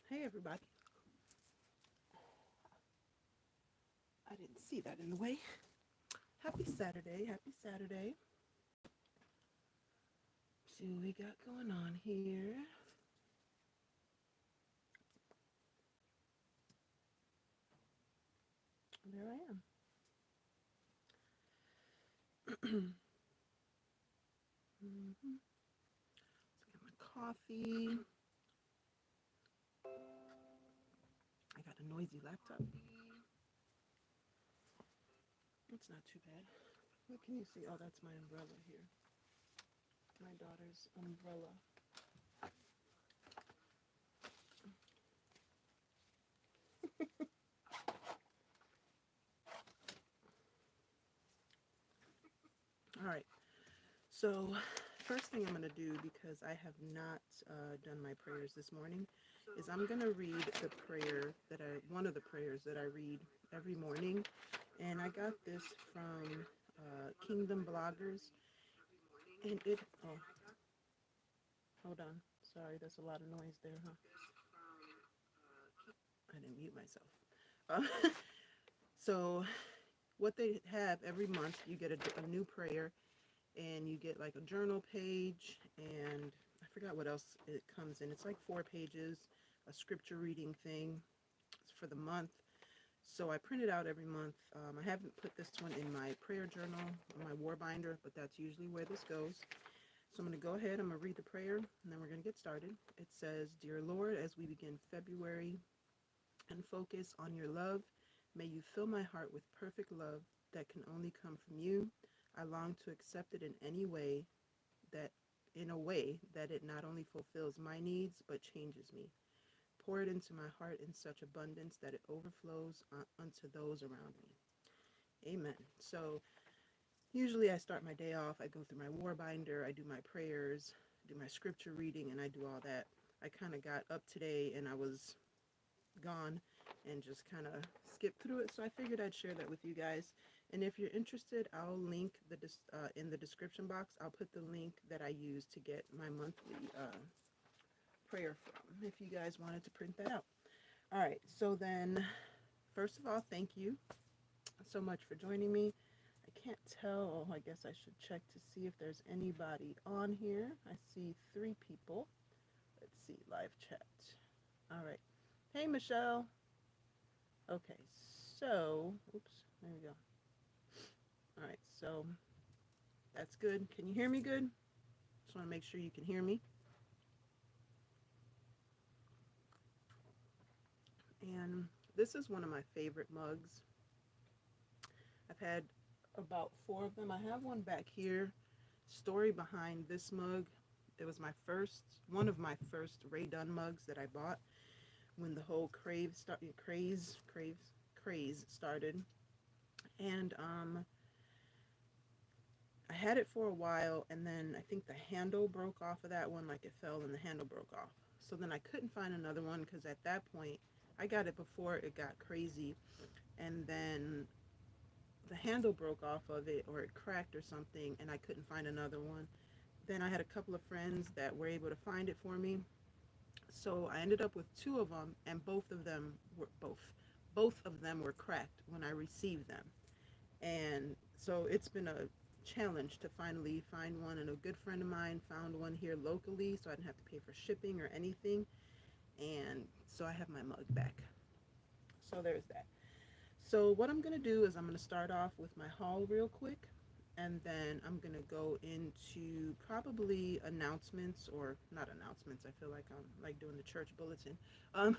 Hey everybody. I didn't see that in the way. Happy Saturday. Happy Saturday. See what we got going on here. There I am. Mm-hmm. Let's get my coffee. I got a noisy laptop. It's not too bad. What can you see? Oh, that's my umbrella here. My daughter's umbrella. All right. So, first thing I'm going to do, because I have not done my prayers this morning, is I'm going to read the prayer one of the prayers that I read every morning. And I got this from Kingdom Bloggers. And oh, hold on. Sorry, there's a lot of noise there, huh? I didn't mute myself. Uh, so, what they have every month, you get a new prayer, and you get like a journal page, and I forgot what else it comes in. It's like 4 pages, a scripture reading thing for the month. So I print it out every month. I haven't put this one in my prayer journal or my war binder, but that's usually where this goes. So I'm going to go ahead, I'm going to read the prayer, and then we're going to get started. It says, "Dear Lord, as we begin February and focus on your love, may you fill my heart with perfect love that can only come from you. I long to accept it that in a way that it not only fulfills my needs, but changes me. Pour it into my heart in such abundance that it overflows unto those around me. Amen." So usually I start my day off, I go through my war binder, I do my prayers, do my scripture reading, and I do all that. I kind of got up today and I was gone and just kind of skipped through it, so I figured I'd share that with you guys. And if you're interested, I'll link in the description box. I'll put the link that I use to get my monthly prayer from, if you guys wanted to print that out. All right, so then first of all, thank you so much for joining me. I can't tell. Oh, I guess I should check to see if there's anybody on here. I see 3 people. Let's see, live chat. All right. Hey, Michelle. Okay, so, oops, there we go. All right, so that's good. Can you hear me good? Just want to make sure you can hear me. And this is one of my favorite mugs. I've had about 4 of them. I have one back here. Story behind this mug. It was one of my first Ray Dunn mugs that I bought when the whole craze started. And I had it for a while, and then I think the handle broke off of that one, like it fell and the handle broke off. So then I couldn't find another one, because at that point, I got it before it got crazy, and then the handle broke off of it, or it cracked or something, and I couldn't find another one. Then I had a couple of friends that were able to find it for me. So I ended up with 2 of them, and both of them were cracked when I received them. And so it's been a challenge to finally find one, and a good friend of mine found one here locally, so I didn't have to pay for shipping or anything. And so I have my mug back. So there's that. So what I'm going to do is I'm going to start off with my haul real quick, and then I'm going to go into probably announcements, or not announcements. I feel like I'm like doing the church bulletin. Um,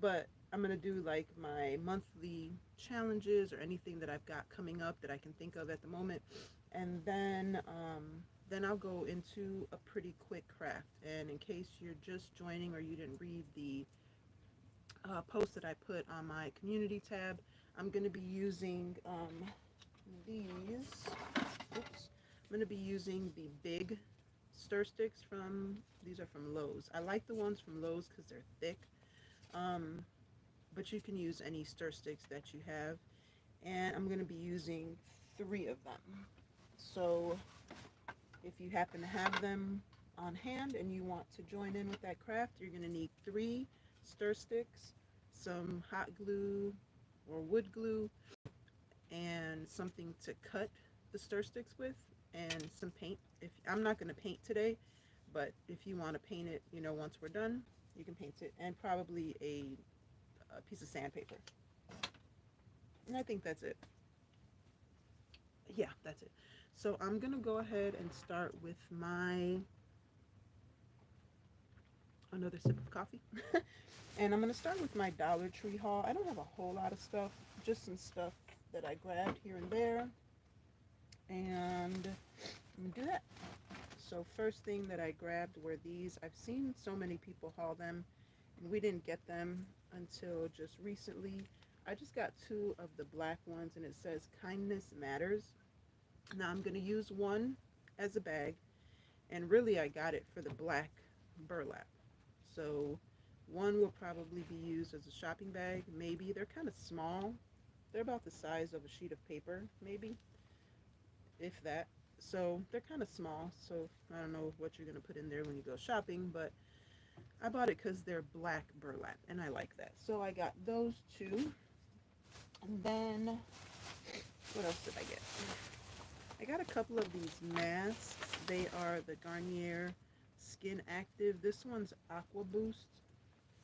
but I'm going to do like my monthly challenges or anything that I've got coming up that I can think of at the moment. And then I'll go into a pretty quick craft. And in case you're just joining or you didn't read the post that I put on my community tab, I'm going to be using these. Oops. I'm going to be using the big stir sticks these are from Lowe's. I like the ones from Lowe's because they're thick, but you can use any stir sticks that you have. And I'm going to be using 3 of them. So if you happen to have them on hand and you want to join in with that craft, you're going to need 3 stir sticks, some hot glue or wood glue, and something to cut the stir sticks with, and some paint. If I'm not going to paint today, but if you want to paint it, you know, once we're done, you can paint it, and probably a piece of sandpaper. And I think that's it. Yeah, that's it. So I'm going to go ahead and start with my another sip of coffee. And I'm going to start with my Dollar Tree haul. I don't have a whole lot of stuff, just some stuff that I grabbed here and there. And I'm going to do that. So first thing that I grabbed were these. I've seen so many people haul them, and we didn't get them until just recently. I just got two of the black ones, and it says kindness matters. Now I'm going to use one as a bag, and really I got it for the black burlap. So one will probably be used as a shopping bag. Maybe they're kind of small. They're about the size of a sheet of paper, maybe, if that. So they're kind of small. So I don't know what you're going to put in there when you go shopping, but I bought it because they're black burlap, and I like that. So I got those two. And then, what else did I get? I got a couple of these masks. They are the Garnier Skin Active. This one's Aqua Boost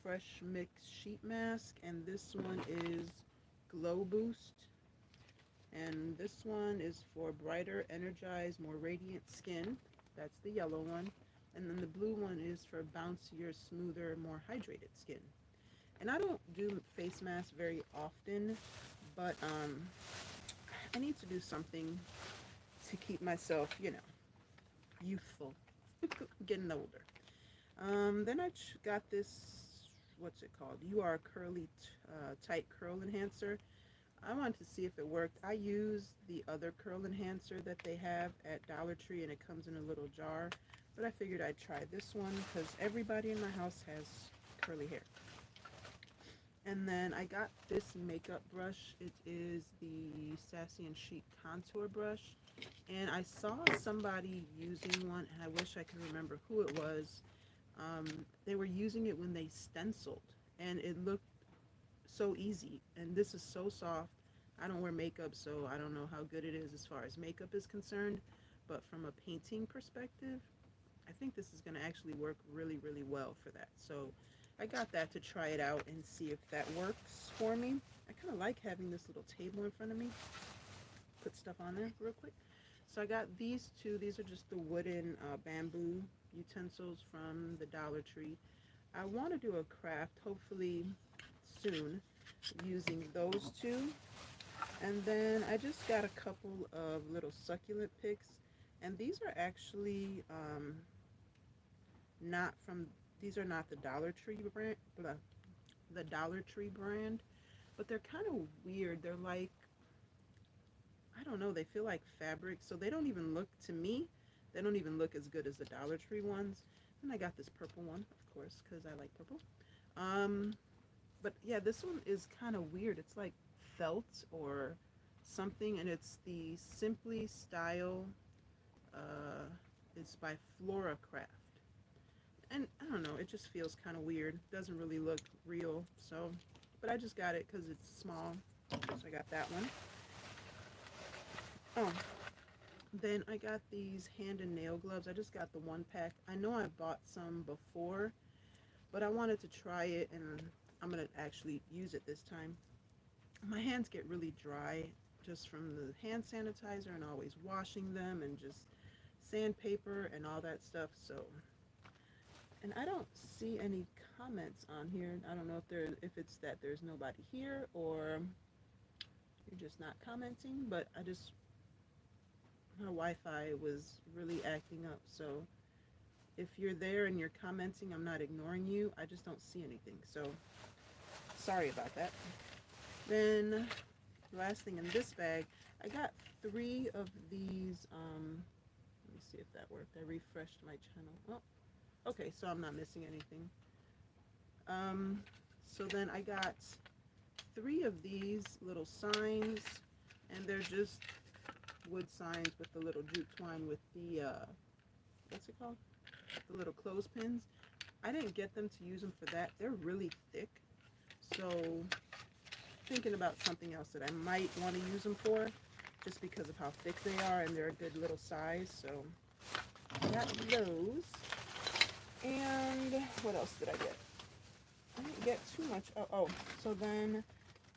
Fresh Mix Sheet Mask, and this one is Glow Boost. And this one is for brighter, energized, more radiant skin. That's the yellow one. And then the blue one is for bouncier, smoother, more hydrated skin. And I don't do face masks very often, but I need to do something to keep myself, you know, youthful, getting older. Then I got this, what's it called? You Are Curly Tight Curl Enhancer. I wanted to see if it worked. I use the other curl enhancer that they have at Dollar Tree, and it comes in a little jar, but I figured I'd try this one because everybody in my house has curly hair. And then I got this makeup brush. It is the Sassy and Chic contour brush, and I saw somebody using one, and I wish I could remember who it was. They were using it when they stenciled, and it looked so easy. And this is so soft. I don't wear makeup, so I don't know how good it is as far as makeup is concerned, but from a painting perspective, I think this is going to actually work really, really well for that. So I got that to try it out and see if that works for me. I kind of like having this little table in front of me. Put stuff on there real quick. So I got these two. These are just the wooden bamboo utensils from the Dollar Tree. I want to do a craft, hopefully soon, using those two. And then I just got a couple of little succulent picks. And these are actually not from, these are not the Dollar Tree brand, the Dollar Tree brand, but they're kind of weird. They're like, I don't know, they feel like fabric, so they don't even look, to me, they don't even look as good as the Dollar Tree ones. And I got this purple one, of course, because I like purple. But yeah, this one is kind of weird. It's like felt or something, and it's the Simply Style. It's by Flora Craft. And I don't know, it just feels kind of weird. Doesn't really look real, so, but I just got it because it's small, so I got that one. Oh, then I got these hand and nail gloves. I just got the one pack. I know I bought some before, but I wanted to try it, and I'm gonna actually use it this time. My hands get really dry just from the hand sanitizer and always washing them and just sandpaper and all that stuff, so. And I don't see any comments on here. I don't know if it's that there's nobody here or you're just not commenting, but my Wi-Fi was really acting up. So if you're there and you're commenting, I'm not ignoring you. I just don't see anything. So sorry about that. Then last thing in this bag, I got 3 of these. Let me see if that worked. I refreshed my channel. Oh, okay, so I'm not missing anything. So then I got 3 of these little signs, and they're just wood signs with the little jute twine with the, what's it called? The little clothespins. I didn't get them to use them for that. They're really thick. So thinking about something else that I might want to use them for, just because of how thick they are, and they're a good little size. So got those. And what else did I get? I didn't get too much. So then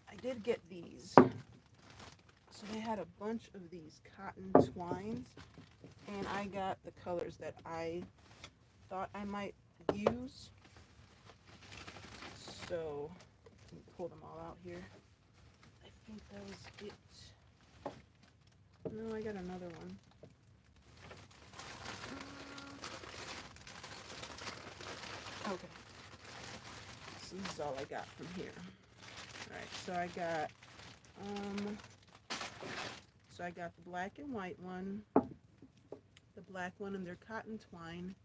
I did get these. So they had a bunch of these cotton twines, and I got the colors that I thought I might use. So let me pull them all out here. I think that was it. No, I got another one. Okay. So this is all I got from here. Alright, so I got the black and white one. The black one, and their cotton twine.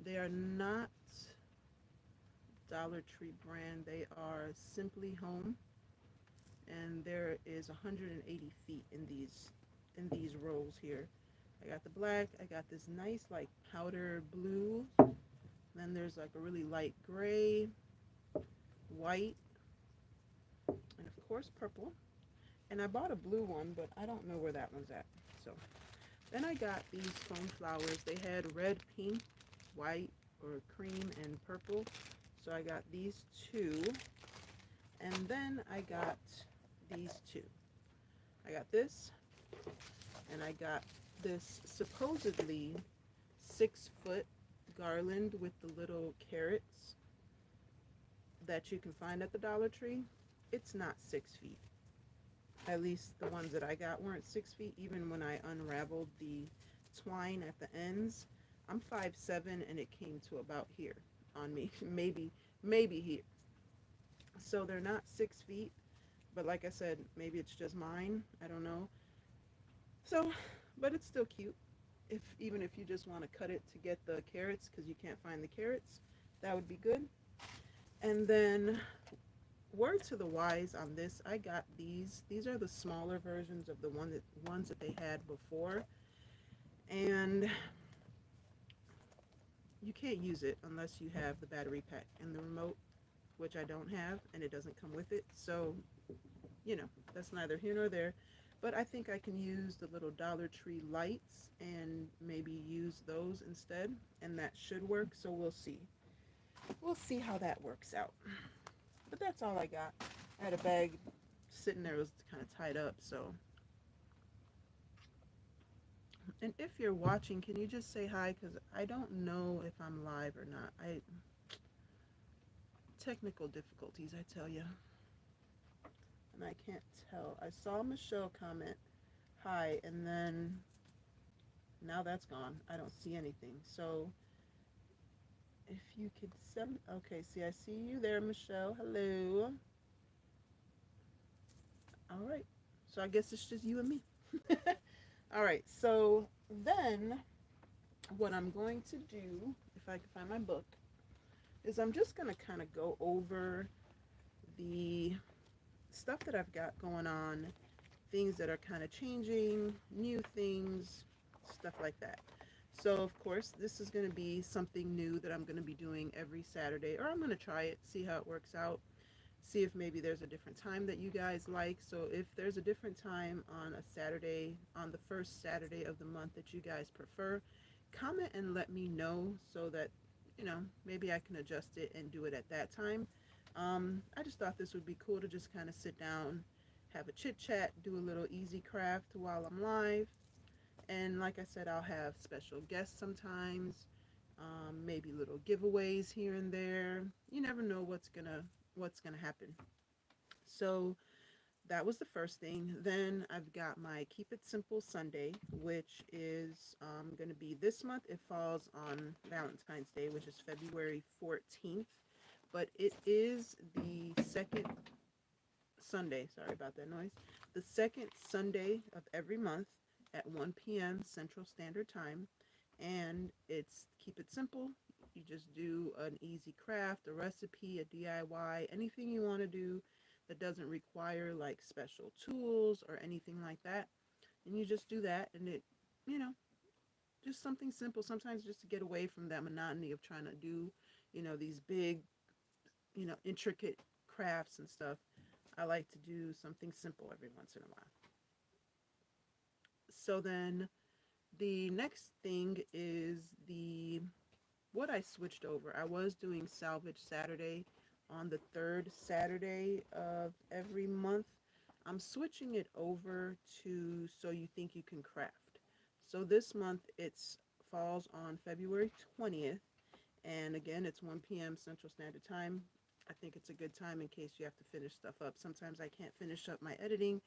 They are not Dollar Tree brand. They are Simply Home, and there is 180 feet in these rolls here. I got the black. I got this nice like powder blue. Then there's like a really light gray, white, and of course purple. And I bought a blue one, but I don't know where that one's at. So then I got these foam flowers. They had red, pink, white, or cream, and purple. So I got these two. And then I got these two. I got this, and I got this supposedly 6-foot garland with the little carrots that you can find at the Dollar Tree. It's not 6 feet. At least the ones that I got weren't 6 feet. Even when I unraveled the twine at the ends, I'm 5'7", and it came to about here on me. maybe here. So they're not 6 feet, but like I said, maybe it's just mine. I don't know. So, but it's still cute. Even if you just want to cut it to get the carrots because you can't find the carrots, that would be good. And then word to the wise on this, I got these. These are the smaller versions of the ones that they had before, and you can't use it unless you have the battery pack and the remote, which I don't have, and it doesn't come with it. So, that's neither here nor there. But I think I can use the little Dollar Tree lights and maybe use those instead, and that should work. So we'll see. We'll see how that works out. But that's all I got. I had a bag sitting there, it was kind of tied up. So, and if you're watching, can you just say hi? Because I don't know if I'm live or not. Technical difficulties, I tell you. And I can't tell. I saw Michelle comment hi, and then now that's gone. I don't see anything. So if you could send, okay, see, I see you there, Michelle. Hello. All right. So I guess it's just you and me. All right. So then what I'm going to do, if I can find my book, is I'm just going to kind of go over the stuff that I've got going on, things that are kind of changing, new things, stuff like that. So, of course, this is going to be something new that I'm going to be doing every Saturday, or I'm going to try it, see how it works out, see if maybe there's a different time that you guys like. So if there's a different time on a Saturday, on the first Saturday of the month that you guys prefer, comment and let me know so that, maybe I can adjust it and do it at that time. I just thought this would be cool to just kind of sit down, have a chit chat, do a little easy craft while I'm live. And like I said, I'll have special guests sometimes, maybe little giveaways here and there. You never know what's gonna happen. So that was the first thing. Then I've got my Keep It Simple Sunday, which is going to be this month. It falls on Valentine's Day, which is February 14th. But it is the second Sunday, sorry about that noise, the second Sunday of every month at 1 p.m. Central Standard Time. And it's keep it simple. You just do an easy craft, a recipe, a DIY, anything you want to do that doesn't require like special tools or anything like that. And you just do that, and you know, just something simple, sometimes just to get away from that monotony of trying to do, these big, intricate crafts and stuff. I like to do something simple every once in a while. So then the next thing is the what I switched over. I was doing Salvage Saturday on the third Saturday of every month. I'm switching it over to So You Think You Can Craft. So this month it's falls on February 20th, and again it's 1 p.m. Central Standard Time. I think it's a good time in case you have to finish stuff up. Sometimes I can't finish up my editing,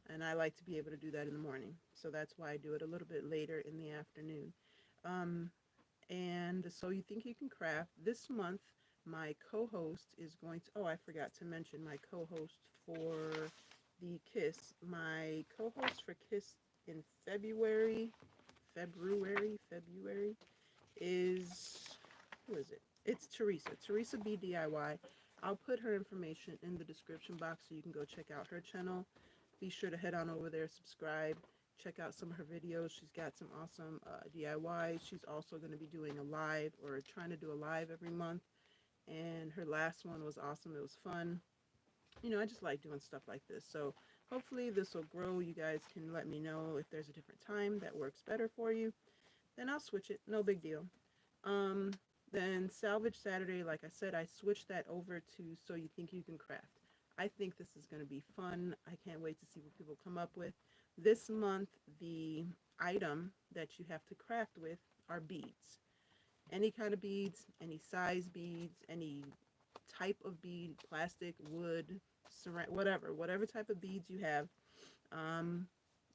and I like to be able to do that in the morning. So that's why I do it a little bit later in the afternoon. Um, and So You Think You Can Craft. This month, my co-host is going to, oh, I forgot to mention my co-host for the K.I.S S. My co-host for K.I.S S in February is, who is it? It's Teresa. Teresa B DIY. I'll put her information in the description box so you can go check out her channel. Be sure to head on over there, subscribe, check out some of her videos. She's got some awesome DIYs. She's also going to be doing a live, or trying to do a live every month. And her last one was awesome. It was fun. I just like doing stuff like this. So hopefully this will grow. You guys can let me know if there's a different time that works better for you. Then I'll switch it. No big deal. Um, then Salvage Saturday, like I said, I switched that over to So You Think You Can Craft. I think this is going to be fun. I can't wait to see what people come up with. This month, the item that you have to craft with are beads. Any kind of beads, any size beads, any type of bead, plastic, wood, ceramic, whatever type of beads you have. Um,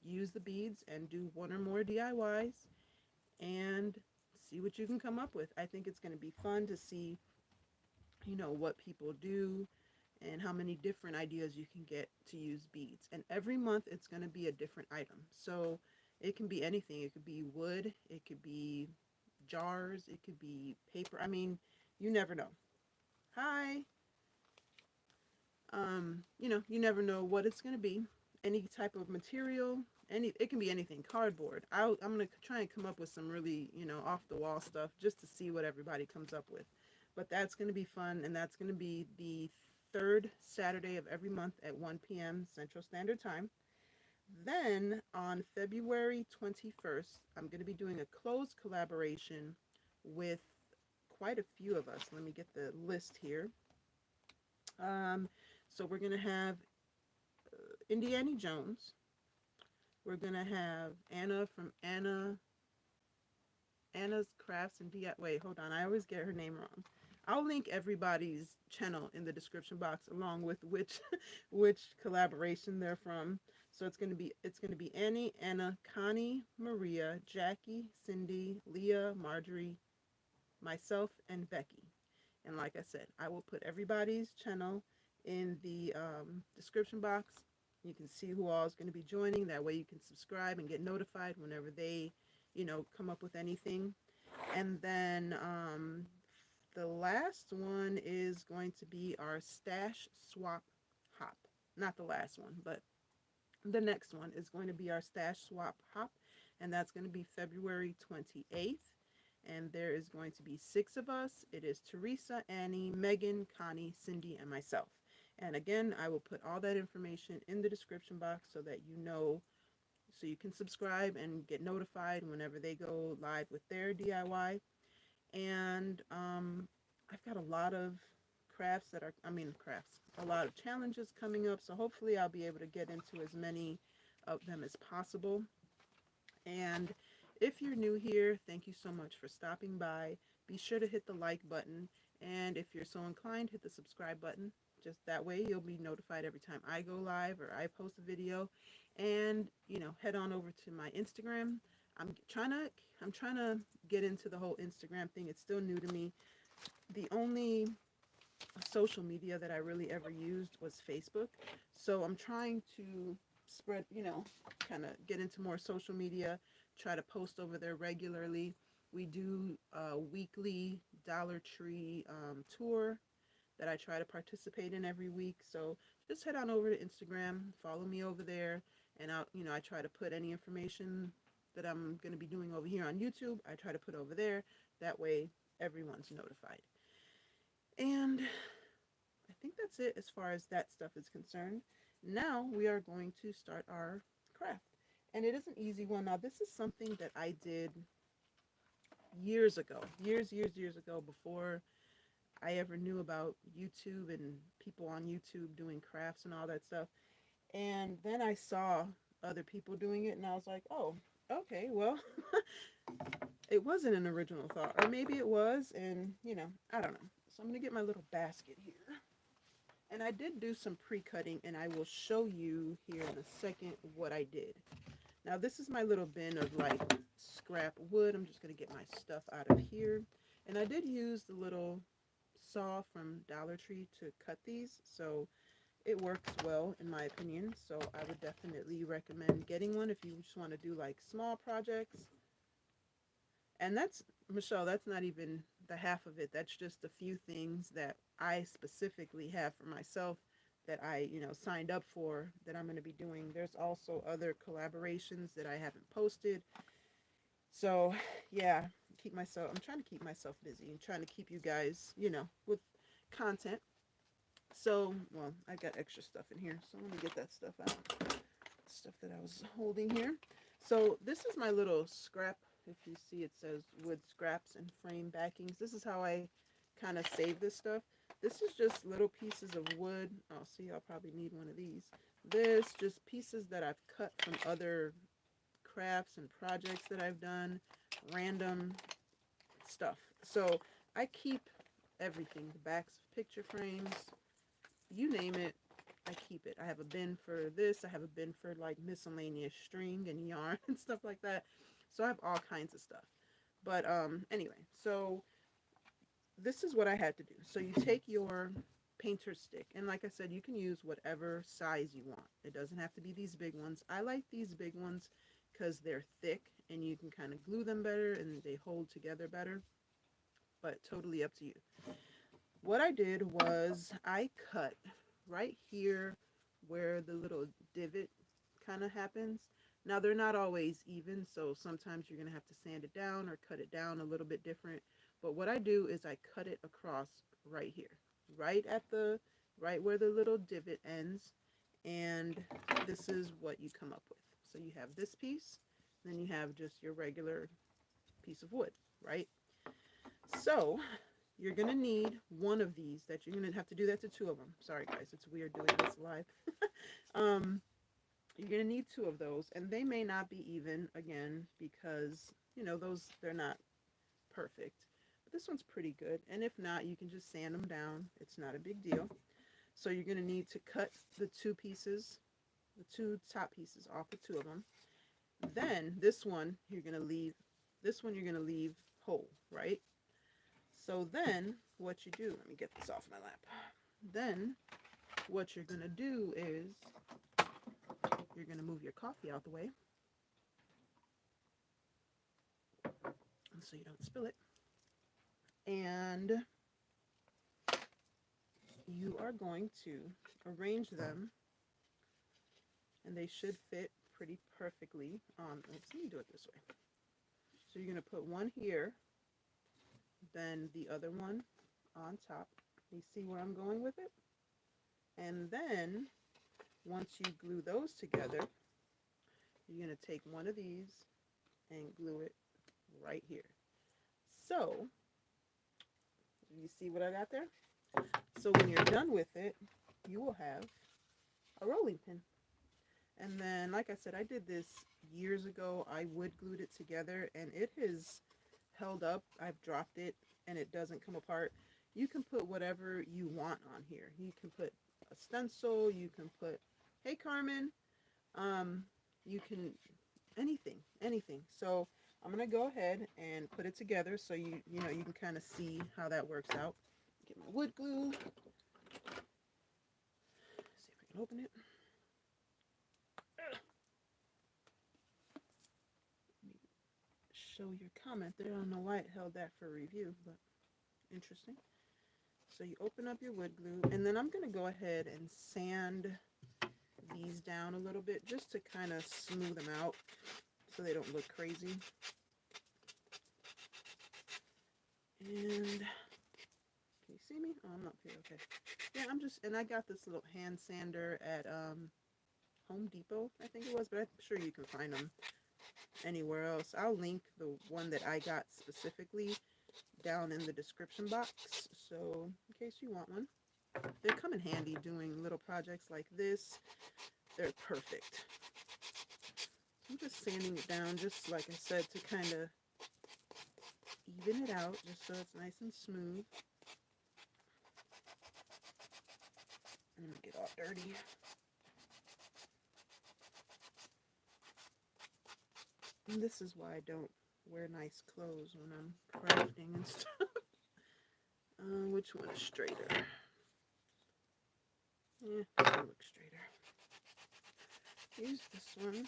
Use the beads and do one or more DIYs and see what you can come up with. I think it's going to be fun to see, what people do and how many different ideas you can get to use beads. And every month it's going to be a different item. So it can be anything. It could be wood, it could be jars, it could be paper. I mean, you never know. Hi. You never know what it's going to be. Any type of material, it can be anything, cardboard. I'm going to try and come up with some really, off the wall stuff just to see what everybody comes up with. But that's going to be fun, and that's going to be the third Saturday of every month at 1 p.m. Central Standard Time. Then on February 21st, I'm going to be doing a closed collaboration with quite a few of us. Let me get the list here. So we're going to have Indiana Jones. We're going to have Anna from Anna's Crafts and DIY. Wait, hold on. I always get her name wrong. I'll link everybody's channel in the description box along with which which collaboration they're from. So it's gonna be Annie, Anna, Connie, Maria, Jackie, Cindy, Leah, Marjorie, myself, and Becky. And like I said, I will put everybody's channel in the description box. You can see who all is going to be joining. That way you can subscribe and get notified whenever they, come up with anything. And then the last one is going to be our stash swap hop. Not the last one, but the next one is going to be our stash swap hop. And that's going to be February 28th. And there is going to be 6 of us. It is Teresa, Annie, Megan, Connie, Cindy, and myself. And again, I will put all that information in the description box so that you know, so you can subscribe and get notified whenever they go live with their DIY. And I've got a lot of a lot of challenges coming up. So hopefully I'll be able to get into as many of them as possible. And if you're new here, thank you so much for stopping by. Be sure to hit the like button. And if you're so inclined, hit the subscribe button. Just that way you'll be notified every time I go live or I post a video. And, head on over to my Instagram. I'm trying to get into the whole Instagram thing. It's still new to me. The only social media that I really ever used was Facebook. So I'm trying to spread, kind of get into more social media, try to post over there regularly. We do a weekly Dollar Tree tour that I try to participate in every week. So just head on over to Instagram, follow me over there, and I try to put any information that I'm going to be doing over here on YouTube, I try to put over there. That way everyone's notified. And I think that's it as far as that stuff is concerned. Now we are going to start our craft. And it is an easy one. Now, this is something that I did years ago, years ago, before I ever knew about YouTube and people on YouTube doing crafts and all that stuff. And then I saw other people doing it, and I was like, oh, okay, well, it wasn't an original thought. Or maybe it was, and, I don't know. So I'm going to get my little basket here. And I did do some pre-cutting, and I will show you here in a second what I did. Now, this is my little bin of, like, scrap wood. I'm just going to get my stuff out of here. And I did use the little saw from Dollar Tree to cut these, so it works well in my opinion. So I would definitely recommend getting one if you just want to do like small projects. And that's, Michelle, that's not even the half of it. That's just a few things that I specifically have for myself that I, signed up for that I'm going to be doing. There's also other collaborations that I haven't posted. So, yeah, I'm trying to keep myself busy and trying to keep you guys, with content. So, well, I got extra stuff in here, so let me get that stuff out. Stuff that I was holding here. So this is my little scrap. If you see, it says wood scraps and frame backings. This is how I kind of save this stuff. This is just little pieces of wood. Oh, see, I'll probably need one of these. This, just pieces that I've cut from other crafts and projects that I've done. Random stuff. So I keep everything. The backs of picture frames, you name it, I keep it. I have a bin for this. I have a bin for like miscellaneous string and yarn and stuff like that. So I have all kinds of stuff. But anyway, so this is what I had to do. So you take your painter stick, and like I said, you can use whatever size you want. It doesn't have to be these big ones. I like these big ones because they're thick and you can kind of glue them better and they hold together better, but totally up to you. What I did was I cut right here where the little divot kind of happens. Now they're not always even, so sometimes you're going to have to sand it down or cut it down a little bit different. But what I do is I cut it across right here, right where the little divot ends, and this is what you come up with. So you have this piece, then you have just your regular piece of wood, right? So you're going to need one of these, that you're going to have to do that to two of them. Sorry guys, it's weird doing this live. um, you're going to need two of those, and they may not be even, again, because, they're not perfect. But this one's pretty good, and if not, you can just sand them down. It's not a big deal. So you're going to need to cut the two top pieces off the two of them. Then this one you're going to leave whole, right? So then what you do, let me get this off my lap. Then what you're going to do is you're going to move your coffee out the way so you don't spill it. And you are going to arrange them, and they should fit pretty perfectly on, let me do it this way. So you're going to put one here, then the other one on top. You see where I'm going with it? And then once you glue those together, you're going to take one of these and glue it right here. So you see what I got there? So when you're done with it, you will have a rolling pin. And then, like I said, I did this years ago. I wood glued it together, and it has held up. I've dropped it, and it doesn't come apart. You can put whatever you want on here. You can put a stencil. You can put, hey, Carmen, you can, anything. So I'm going to go ahead and put it together so you can kind of see how that works out. Get my wood glue. See if I can open it. Show your comment there. I don't know why it held that for review, but interesting. So you open up your wood glue, and then I'm going to go ahead and sand these down a little bit just to kind of smooth them out so they don't look crazy. And Can you see me? Oh, I'm up here. Okay. Yeah, and I got this little hand sander at Home Depot, I think it was, but I'm sure you can find them anywhere else. I'll link the one that I got specifically down in the description box, so in case you want one. They come in handy doing little projects like this. They're perfect. I'm just sanding it down, just like I said, to kind of even it out, just so it's nice and smooth. I'm gonna get all dirty. And this is why I don't wear nice clothes when I'm crafting and stuff. Which one is straighter? Yeah, this one looks straighter. Use this one.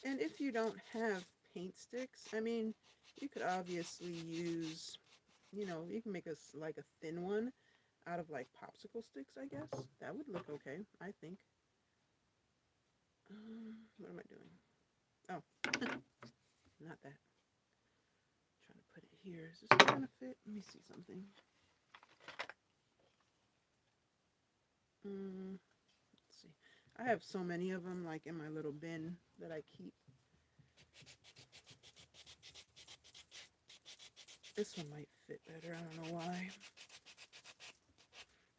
And if you don't have paint sticks, I mean, you could obviously use, you know, you can make like a thin one out of like popsicle sticks, I guess. That would look okay, I think. What am I doing? Oh, not that. I'm trying to put it here. Is this going to fit? Let me see something. Let's see. I have so many of them, like in my little bin that I keep. This one might fit better. I don't know why.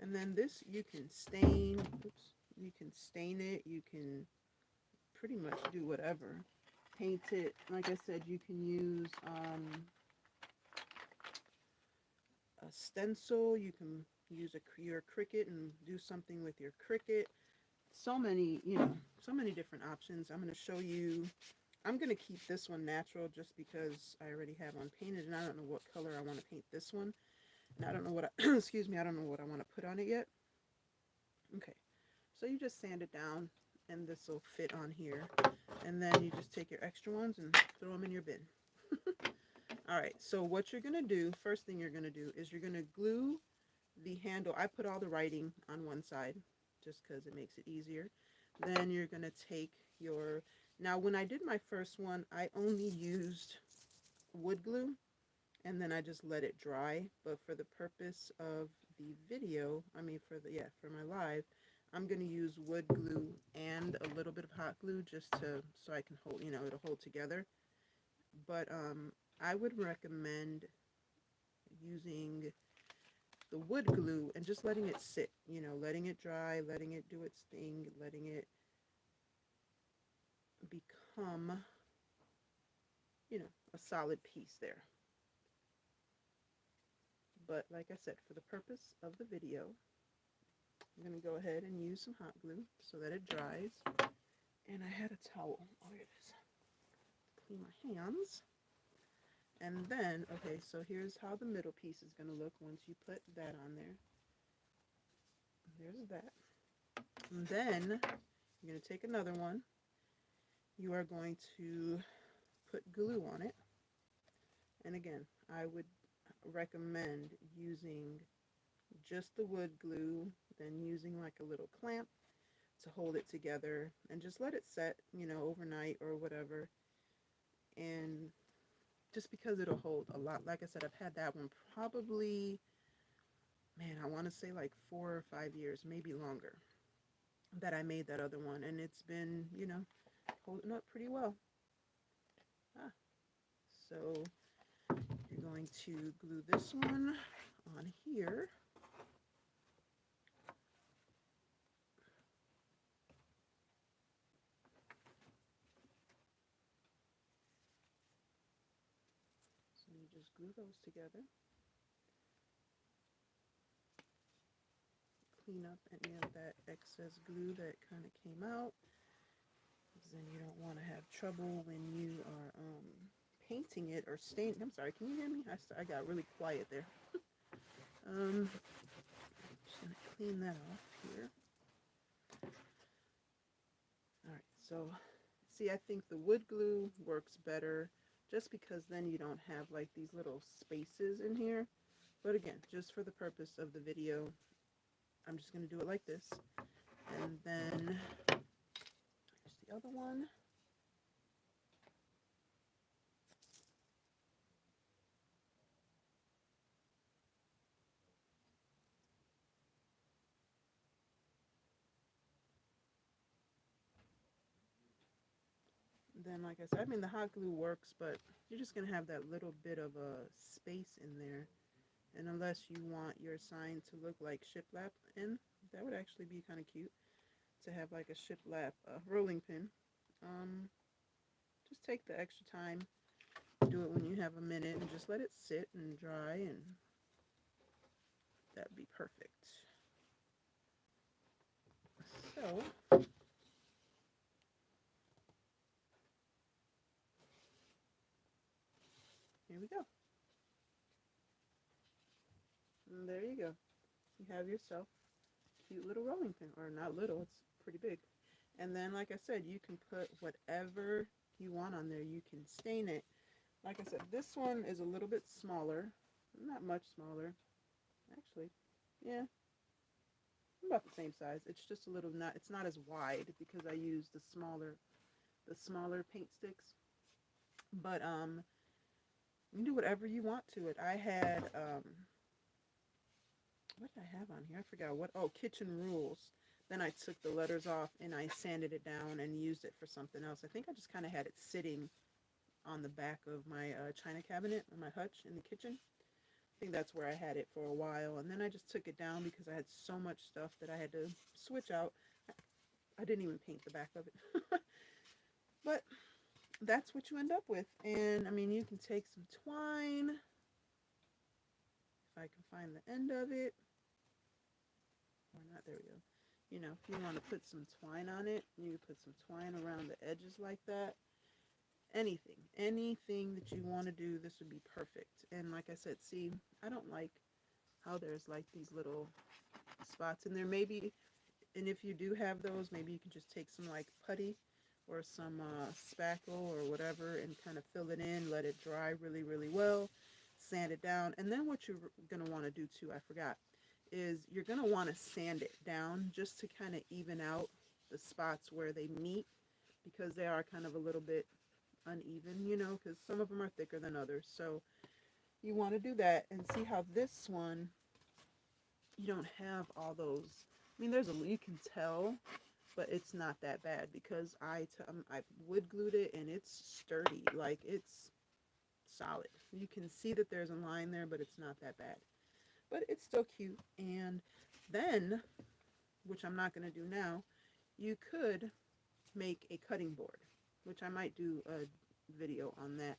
And then this, you can stain. Oops. You can stain it. You can pretty much do whatever. Paint it. Like I said, you can use a stencil. You can use your Cricut and do something with your Cricut. So many, you know, so many different options. I'm going to show you. I'm going to keep this one natural just because I already have one painted, and I don't know what color I want to paint this one. And I don't know what I, excuse me, I don't know what I want to put on it yet. Okay, so you just sand it down, and this will fit on here. And then you just take your extra ones and throw them in your bin. Alright, so what you're going to do, first thing you're going to do is you're going to glue the handle. I put all the writing on one side just because it makes it easier. Then you're going to take your, now when I did my first one, I only used wood glue and then I just let it dry. But for the purpose of the video, I mean for my live, I'm going to use wood glue and a little bit of hot glue just to, so I can hold, you know, it'll hold together. But I would recommend using the wood glue and just letting it sit, you know, letting it dry, letting it do its thing, letting it become, you know, a solid piece there. But like I said, for the purpose of the video, I'm going to go ahead and use some hot glue so that it dries. And I had a towel. Oh, here it is. Clean my hands. And then, okay, so here's how the middle piece is going to look once you put that on there. There's that. And then you're going to take another one. You are going to put glue on it. And again, I would recommend using just the wood glue, then using like a little clamp to hold it together and just let it set, you know, overnight or whatever. And just because it'll hold a lot. Like I said, I've had that one probably, man, I want to say like 4 or 5 years, maybe longer, that I made that other one. And it's been, you know, holding up pretty well. So you're going to glue this one on here. So you just glue those together. Clean up any of that excess glue that kind of came out, because then you don't want to have trouble when you are painting it or staining. I'm sorry, can you hear me? I got really quiet there. I'm just going to clean that off here. Alright, so see, I think the wood glue works better just because then you don't have like these little spaces in here. But again, just for the purpose of the video, I'm just going to do it like this. And then here's the other one. Then, like I said, I mean, the hot glue works, but you're just going to have that little bit of a space in there. And unless you want your sign to look like shiplap in, that would actually be kind of cute to have like a shiplap rolling pin. Um, just take the extra time, do it when you have a minute, and just let it sit and dry, and that'd be perfect. So, here we go. And there you go. You have yourself a cute little rolling pin, or not little, it's pretty big. And then, like I said, you can put whatever you want on there. You can stain it. Like I said, this one is a little bit smaller, not much smaller, actually. Yeah, about the same size. It's just a little not. It's not as wide because I use the smaller paint sticks. But you can do whatever you want to it. I had what did I have on here? I forgot what. Oh, kitchen rules. Then I took the letters off and I sanded it down and used it for something else. I think I just kind of had it sitting on the back of my china cabinet or my hutch in the kitchen. I think that's where I had it for a while. And then I just took it down because I had so much stuff that I had to switch out. I didn't even paint the back of it. But that's what you end up with. And I mean, you can take some twine, if I can find the end of it, or not, there we go. You know, if you want to put some twine on it, you can put some twine around the edges like that. Anything that you want to do, this would be perfect. And like I said, see, I don't like how there's like these little spots in there. Maybe, and if you do have those, maybe you can just take some like putty or some spackle or whatever and kind of fill it in, let it dry really, really well, sand it down. And then what you're going to want to do too, I forgot, is you're going to want to sand it down just to kind of even out the spots where they meet, because they are kind of a little bit uneven, you know, because some of them are thicker than others. So you want to do that and see how this one, you don't have all those. I mean, there's a, you can tell, but it's not that bad because I wood glued it and it's sturdy, like it's solid. You can see that there's a line there, but it's not that bad. But it's still cute. And then, which I'm not going to do now, you could make a cutting board, which I might do a video on that.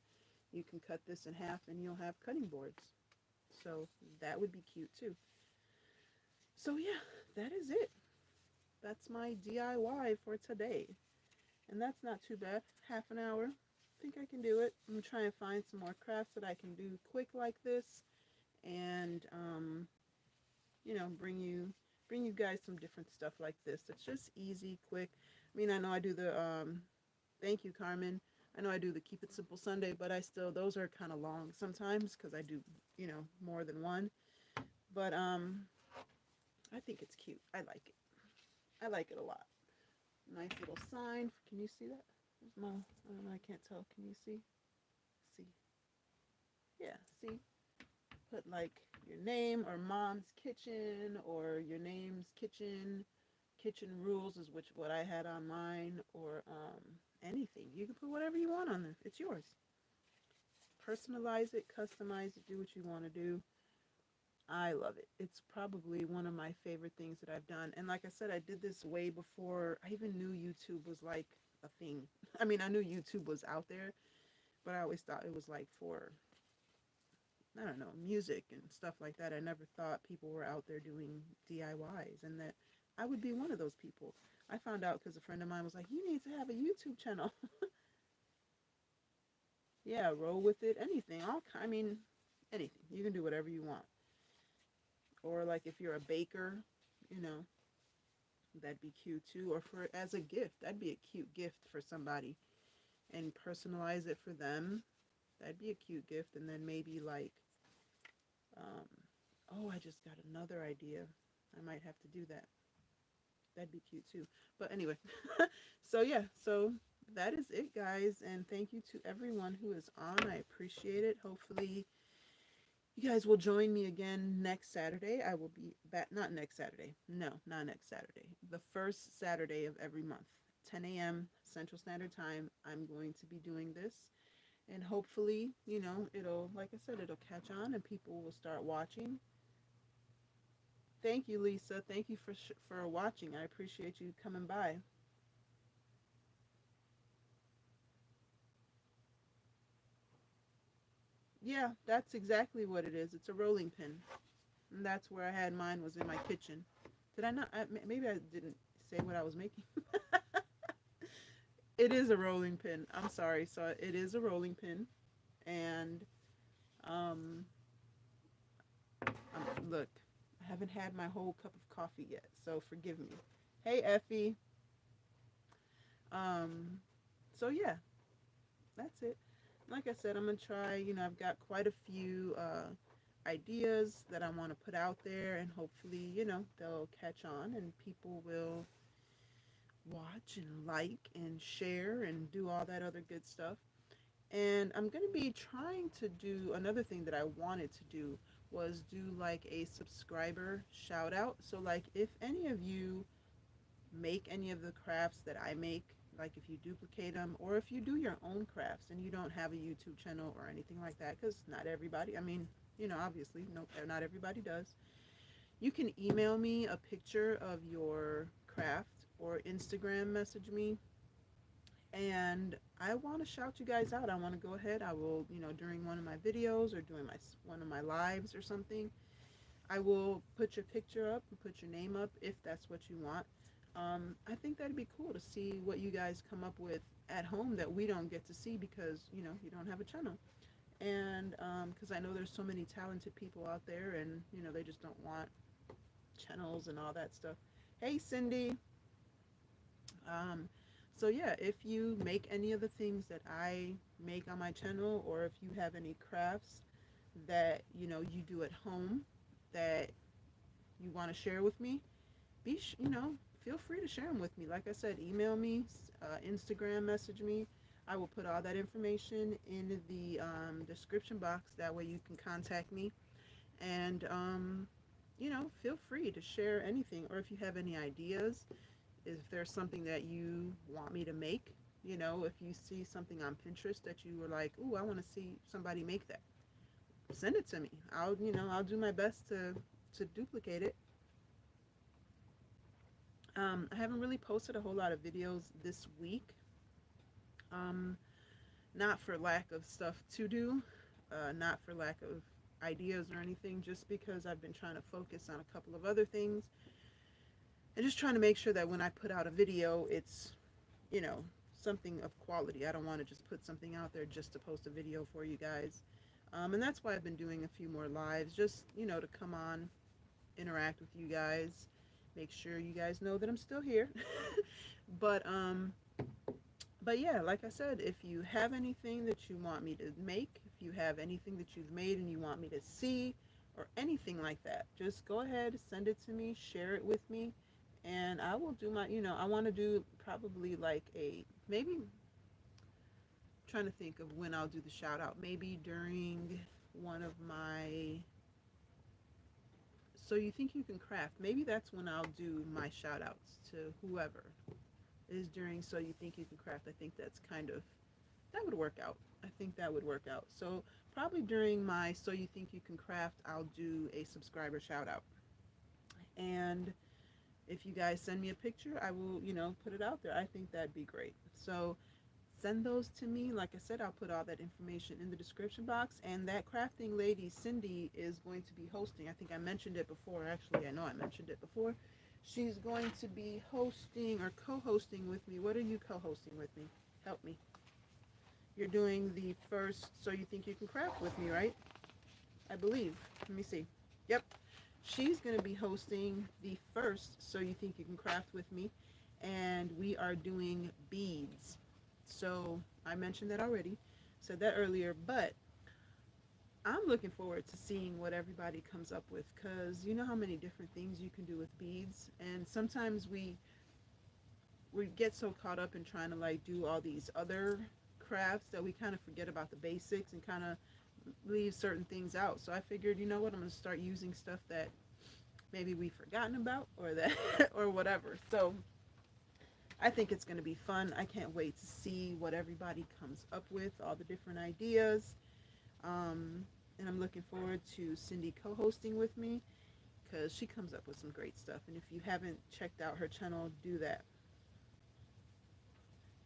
You can cut this in half and you'll have cutting boards. So that would be cute too. So yeah, that is it. That's my DIY for today. And that's not too bad. Half an hour. I think I can do it. I'm going to try and find some more crafts that I can do quick like this, and you know, bring you guys some different stuff like this. It's just easy, quick. I mean, I know I do the thank you, Carmen. I know I do the Keep It Simple Sunday, but I still, those are kind of long sometimes because I do, you know, more than one. But I think it's cute. I like it. I like it a lot. Nice little sign. Can you see that? There's my, I don't know, I can't tell. Can you see? See. Yeah, see? Put like your name or mom's kitchen or your name's kitchen. Kitchen rules is which what I had on mine, or anything. You can put whatever you want on there. It's yours. Personalize it, customize it, do what you want to do. I love it. It's probably one of my favorite things that I've done. And like I said, I did this way before I even knew YouTube was like a thing. I mean, I knew YouTube was out there, but I always thought it was like for, I don't know, music and stuff like that. I never thought people were out there doing DIYs and that I would be one of those people. I found out because a friend of mine was like, you need to have a YouTube channel. Yeah, roll with it, anything. I mean, anything. You can do whatever you want. Or like if you're a baker, you know, that'd be cute too. Or for as a gift, that'd be a cute gift for somebody. And personalize it for them. That'd be a cute gift. And then maybe like, um, oh, I just got another idea. I might have to do that. That'd be cute too. But anyway, so yeah, so that is it, guys. And thank you to everyone who is on. I appreciate it. Hopefully, you guys will join me again next Saturday. I will be back, not next Saturday. No, not next Saturday. The first Saturday of every month. 10 a.m. Central Standard Time, I'm going to be doing this. And hopefully, it'll, like I said, it'll catch on and people will start watching. Thank you, Lisa. Thank you for watching. I appreciate you coming by. Yeah, that's exactly what it is. It's a rolling pin. And that's where I had mine, was in my kitchen. Did I not? Maybe I didn't say what I was making. It is a rolling pin. I'm sorry. So it is a rolling pin. And um, look, I haven't had my whole cup of coffee yet. So forgive me. Hey, Effie. Um, so yeah, that's it. Like I said, I'm gonna try. I've got quite a few ideas that I want to put out there, and hopefully, they'll catch on, and people will watch and like and share and do all that other good stuff. And I'm gonna be trying to do another thing that I wanted to do was do like a subscriber shout out. So like if any of you make any of the crafts that I make, like if you duplicate them or if you do your own crafts and you don't have a YouTube channel or anything like that, because not everybody, I mean, obviously, no, not everybody does. You can email me a picture of your craft or Instagram message me, and I want to shout you guys out. I want to go ahead. I will, during one of my videos or doing one of my lives or something, I will put your picture up and put your name up if that's what you want. I think that'd be cool to see what you guys come up with at home that we don't get to see because, you don't have a channel. And because I know there's so many talented people out there and, they just don't want channels and all that stuff. Hey, Cindy. Um, so yeah, if you make any of the things that I make on my channel, or if you have any crafts that, you do at home that you want to share with me, feel free to share them with me. Like I said, email me, Instagram message me. I will put all that information in the description box. That way you can contact me. And, feel free to share anything. Or if you have any ideas, if there's something that you want me to make, if you see something on Pinterest that you were like, ooh, I want to see somebody make that, send it to me. I'll do my best to duplicate it. I haven't really posted a whole lot of videos this week. Um, Not for lack of stuff to do, not for lack of ideas or anything, just because I've been trying to focus on a couple of other things and just trying to make sure that when I put out a video, it's, you know, something of quality. I don't want to just put something out there just to post a video for you guys. And that's why I've been doing a few more lives, just, to come on, interact with you guys, make sure you guys know that I'm still here. but but yeah, like I said, if you have anything that you want me to make, if you have anything that you've made and you want me to see or anything like that, just go ahead, send it to me, share it with me, and I will do my, I want to do probably like maybe trying to think of when I'll do the shout out, maybe during one of my, so you think you can craft, maybe that's when I'll do my shout outs to whoever is during So You Think You Can Craft. I think that's that would work out. I think that would work out. So probably during my So You Think You Can Craft, I'll do a subscriber shout out. And if you guys send me a picture, I will, put it out there. I think that'd be great. So send those to me. Like I said, I'll put all that information in the description box. And that crafting lady, Cindy, is going to be hosting. I think I mentioned it before. Actually, I know I mentioned it before. She's going to be hosting or co-hosting with me. What are you co-hosting with me? Help me. You're doing the first So You Think You Can Craft with me, right? I believe. Let me see. Yep. She's going to be hosting the first So You Think You Can Craft with me. And we are doing beads. So I mentioned that already. Said that earlier. But I'm looking forward to seeing what everybody comes up with, because you know how many different things you can do with beads, and sometimes we get so caught up in trying to like do all these other crafts that we kind of forget about the basics and kind of leave certain things out. So I figured, you know what, I'm going to start using stuff that maybe we've forgotten about or that or whatever. So I think it's going to be fun. I can't wait to see what everybody comes up with, all the different ideas. Um, and I'm looking forward to Cindy co-hosting with me because she comes up with some great stuff. And if you haven't checked out her channel, do that.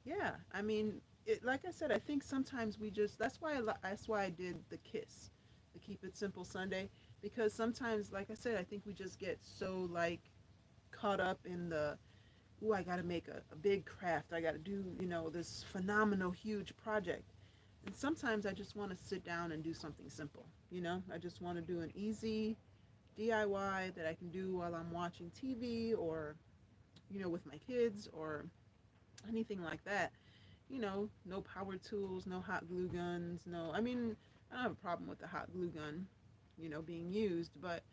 Yeah, I mean, like I said, I think sometimes we just that's why I did the K.I.S.S, the Keep It Simple Sunday, because sometimes, like I said, I think we just get so like caught up in the, ooh, I got to make a big craft. I got to do, this phenomenal, huge project. And sometimes I just want to sit down and do something simple. I just want to do an easy DIY that I can do while I'm watching TV or, with my kids or anything like that. No power tools, no hot glue guns, no, I mean, I don't have a problem with the hot glue gun, being used, but,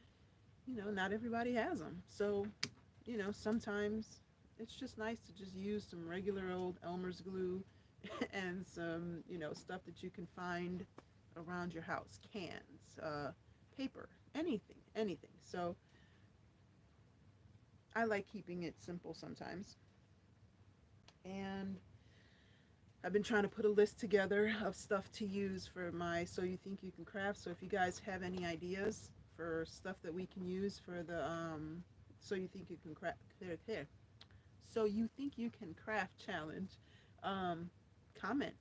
not everybody has them. So, sometimes it's just nice to just use some regular old Elmer's glue and some, stuff that you can find around your house, cans, paper, anything, anything. So I like keeping it simple sometimes. And I've been trying to put a list together of stuff to use for my So You Think You Can Craft. So if you guys have any ideas for stuff that we can use for the So You Think You Can Craft, So You Think You Can Craft challenge, um, comment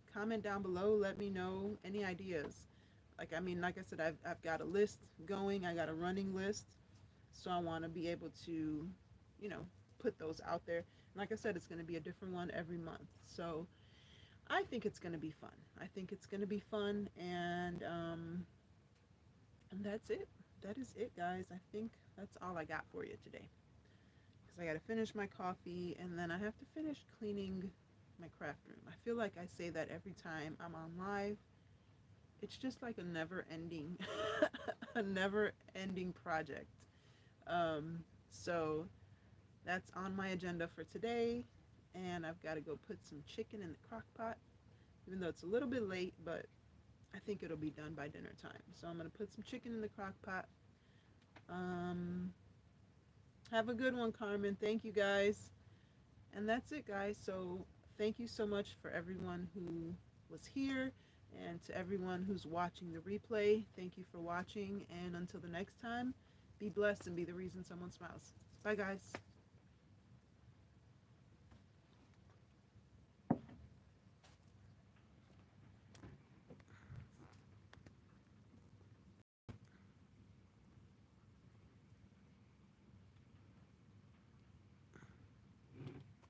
down below. Let me know any ideas. Like, I mean, like I said, I've got a list going. I got a running list, so I want to be able to, you know, put those out there. And like I said, it's going to be a different one every month. So I think it's going to be fun. I think it's going to be fun, and that's it. That is it, guys. I think that's all I got for you today. Because I got to finish my coffee, and then I have to finish cleaning my craft room. I feel like I say that every time I'm on live. It's just like a never ending a never ending project. So that's on my agenda for today, and I've got to go put some chicken in the crock pot, even though it's a little bit late, but I think it'll be done by dinner time. So I'm going to put some chicken in the crock pot. um, have a good one, Carmen. Thank you, guys. And that's it, guys. So thank you so much for everyone who was here, and to everyone who's watching the replay. Thank you for watching, and until the next time, be blessed and be the reason someone smiles. Bye, guys.